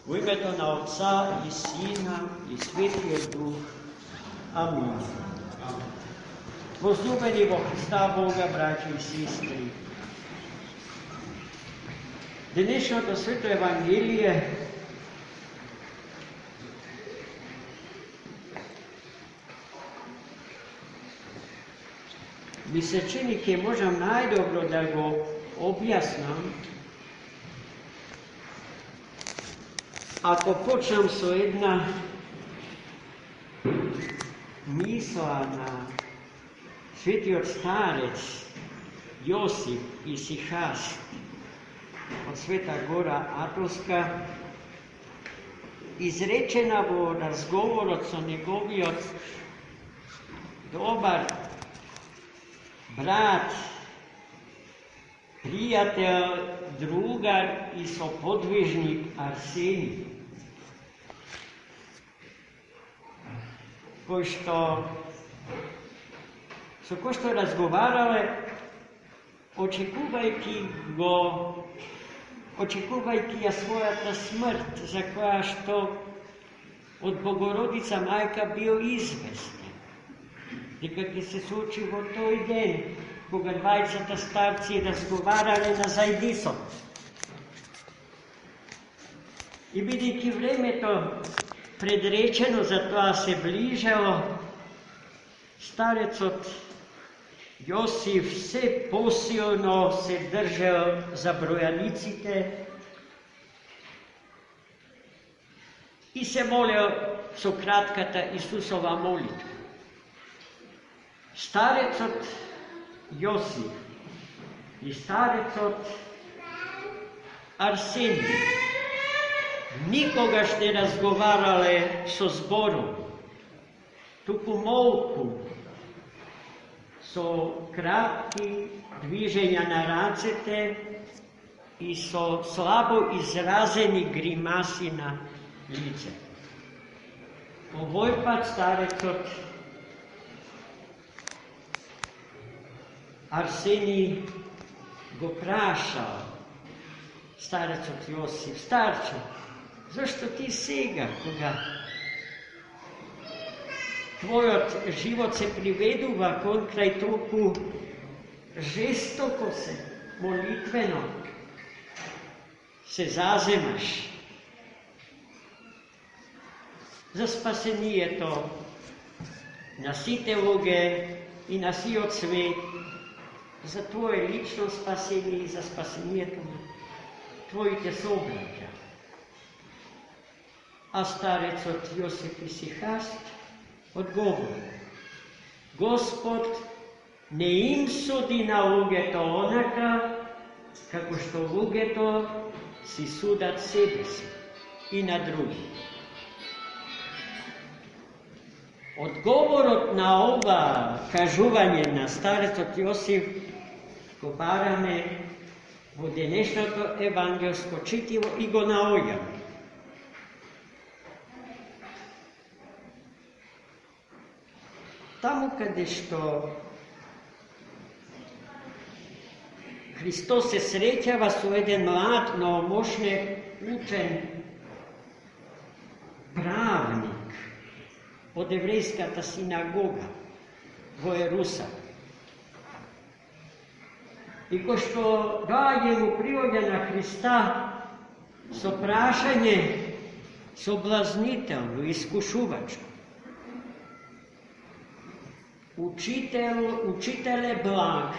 U ime na Otca i Sina i Svetijeg Duh. Amin. Возлюбени во Христа Бога, браќа и сестри, денешното свето Евангелие ми се чини ке можам најдобро да го објаснам ако почнам со една мисла на светиот старец Јосиф Исихаст од Света Гора Атоска, изречена во разговорот со неговиот добар брат, пријател, другар и соподвижник Арсений, со кој што разговарале, очекувајќи ја својата смрт, за која што од Богородица мајка бил известен, дека ќе се случи во тој ден, кога двајцата старци разговарале на зајдисот. И бидејќи времето предречено за тоа се ближало, старецот Јосиф се посилно се држал за бројаниците и се молел со кратката Исусова молитва. Старецот Јосиф и старецот Арсений никогаш не разговарале со зборови, туку молку, со кратки движења на рацете и со слабо изразени гримаси на лице. Овој пат старецот Арсений го прашал старецот Јосиф: старче, зашто ти сега, кога твојот живот се приведува кон крај, толку жестоко се, молитвено се заземаш за спасението на сите луѓе и на сиот свет, за твое лично спасение и за спасението на твоите собраќа? А старецот Јосиф Исихаст одговори: Господ не им суди на луѓето онака, како што луѓето си судат себе си и на други. Одговорот на ова кажување на старецот Јосиф го бараме во денешното евангелско читиво и го наоѓаме. Таму каде што Христос се среќава со еден млад, новомошен, учен правник од еврејската синагога во Ерусалим. И кој што даде му приоѓа на Христа со прашање соблазнително, искушувачко: Учителе благ,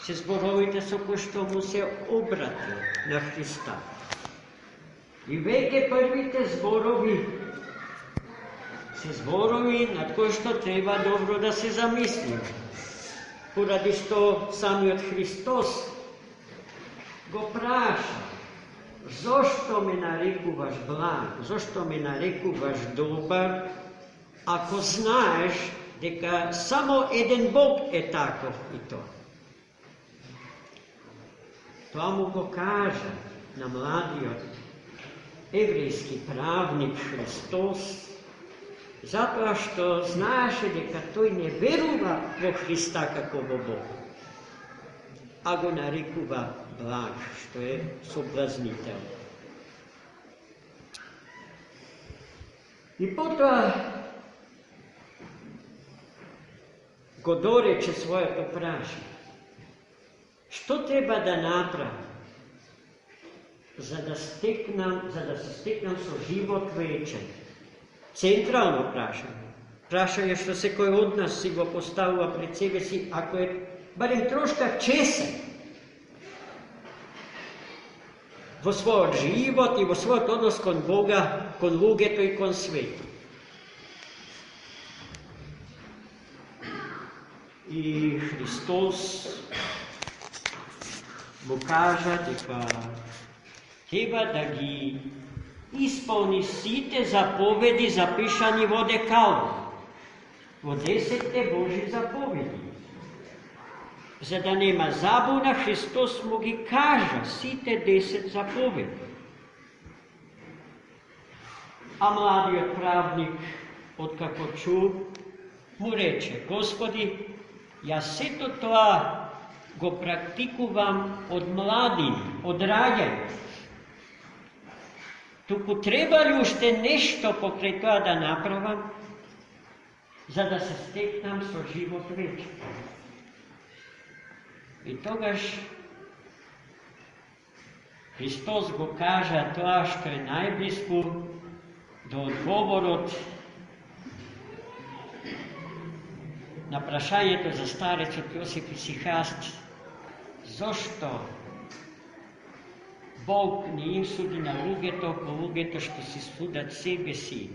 се зборовите со кои што му се обратил на Христа. И веќе првите зборови се зборови над кои што треба добро да се замислиме, поради што самиот Христос го праша: зошто ме нарекуваш благ, зошто ме нарекуваш добар, ако знаеш дека само еден Бог е таков и тоа? Тоа му го кажа на младиот еврејски правник Христос, затоа што знаеше дека тој не верува во Христа како во Бог, а го нарекува благ, што е соблазнител. I potom Godoreće svoje popraša. Što treba da napravim, za da se steknem so život večer? Centralno prašanje. Prašanje što se koji od nas si go postavila pred sebe si, ako je barem troška česen vo svoj život i vo svoj odnos kon Boga, kon lugeto i kon svetu. I Hristos mu kaže, дека treba da gi ispolni site zapovedi zapišani во Dekalogu, во 10 Božji zapovedi. За да нема забуна, Христос му ги кажа сите 10 заповеди. А младиот правник, откако чу, му рече: Господи, јас сето тоа го практикувам од младини, од раѓање. Туку треба ли уште нешто покрај тоа да направам, за да се стекнам со живот вечен? И тогаш Христос го кажа тоа што е најблиску до одговорот на прашањето за старецот Јосиф Исихаст, зошто Бог не им суди на луѓето, по луѓето што си судат себе си.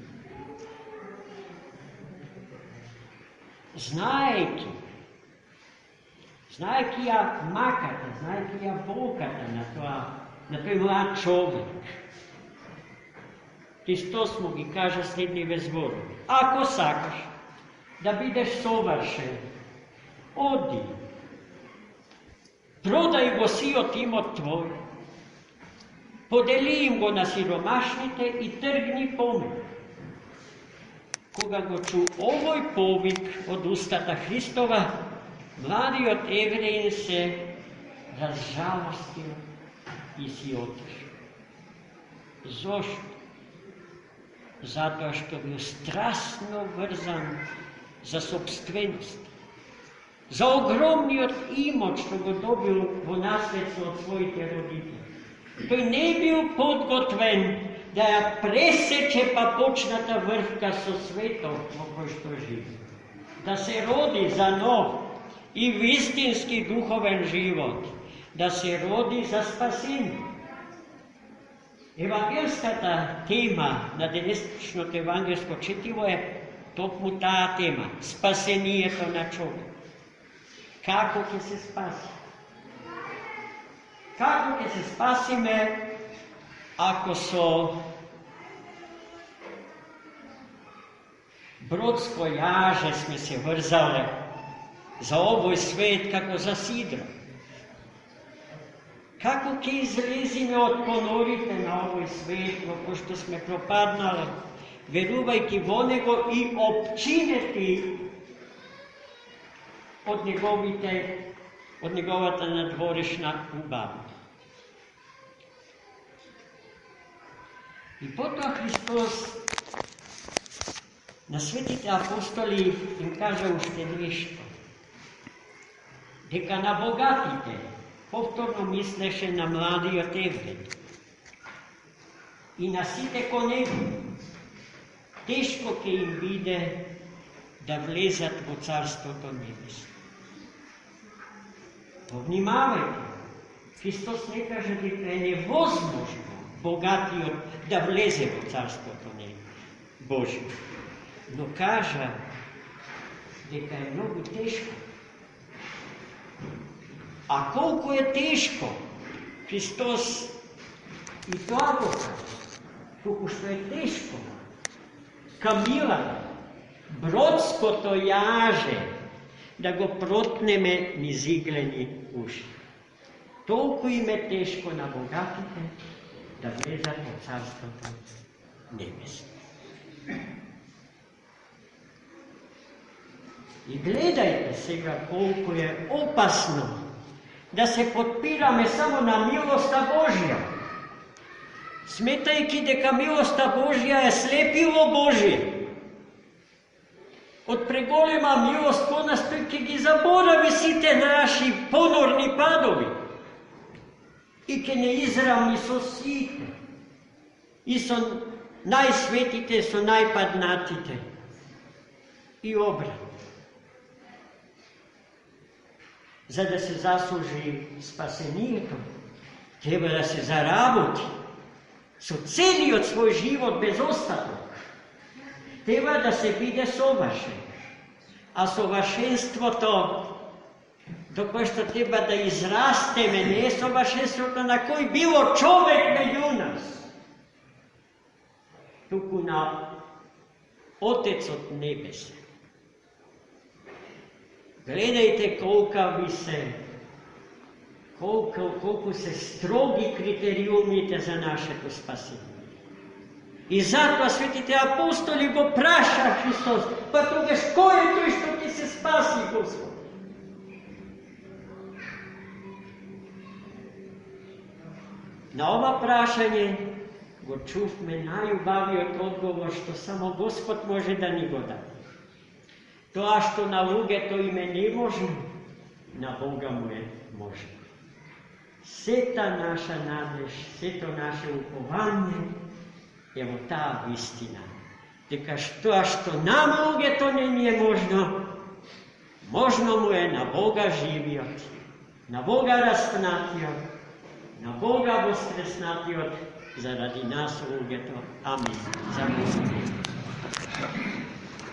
Знаејќи ја маката, знаејќи ја болката на тој млад човек, Христос му ги кажа следниве зборови: ако сакаш да бидеш совршен, оди, продај го сиот имот твој, подели им го на сиромашните и тргни по мене. Кога го чу овој повик од устата Христова, младиот евреин се разжалостил и си отишел. Зошто? Затоа што бил страстно врзан за собственост, за огромниот имот што го добил во наследство од своите родители. Тој не бил подготвен да ја пресече папочната врвка со светот во кој што живе, да се роди за нов и вистински духовен живот, да се роди за спасение. Евангелската тема на денешното евангелско четиво е токму таа тема – спасението на човек. Како ќе се спаси? Како ќе се спасиме ако со бродско јаже сме се врзале за овој свет како за сидро? Како ќе излезиме од понорите на овој свет во кој што сме пропаднале, верувајќи во него и опчинети од неговата надворешна убава? И потоа Христос на светите апостоли им кажа уште нешто, дека на богатите, повторно мислеше на младиот евреин, и на сите кон него, тешко ќе им биде да влезат во Царството Небесно. Внимавајте, Христос не каже дека е невозможно богатиот да влезе во Царството Божие, но кажа дека е многу тешко. А колку е тешко, Христос и тоа го кажа, колку што е тешко, камилата, бродското јаже, да го протнеме низ иглени уши. Толку им е тешко на богатите да влезат во Царството Небесно. И гледајте сега колку е опасно да се подпираме само на милоста Божја. smetajki дека милоста Божја е слепило Божие. Од преголема милост кон нас тој ќе ги заборави сите наши понорни падови и ќе не изравни со сите и со најсветите, со најпаднатите и обрат. За да се заслужи спасението, треба да се заработи со целиот свој живот без остаток. Треба да се биде совршен. А совршенството, до кое што треба да израстеме, не е совршенството на кој било човек меѓу нас, туку на Отецот Небесен. Гледајте колку се строги критериумите за нашето спасение. И затоа светите апостоли го праша Христос, па тогаш кој е тој што ќе се спаси, Господ? На ова прашање го чувме најубавиот одговор што само Господ може да ни го даде. Тоа што на луѓето им е неможно, на Бога му е можно. Сета наша надеж, сето наше упованје е во таа вистина. Дека тоа што нам луѓето не ни е можно, можно му е на Бога живиот, на Бога распнатиот, на Бога воскреснатиот заради нас луѓето. Амин. За Господи.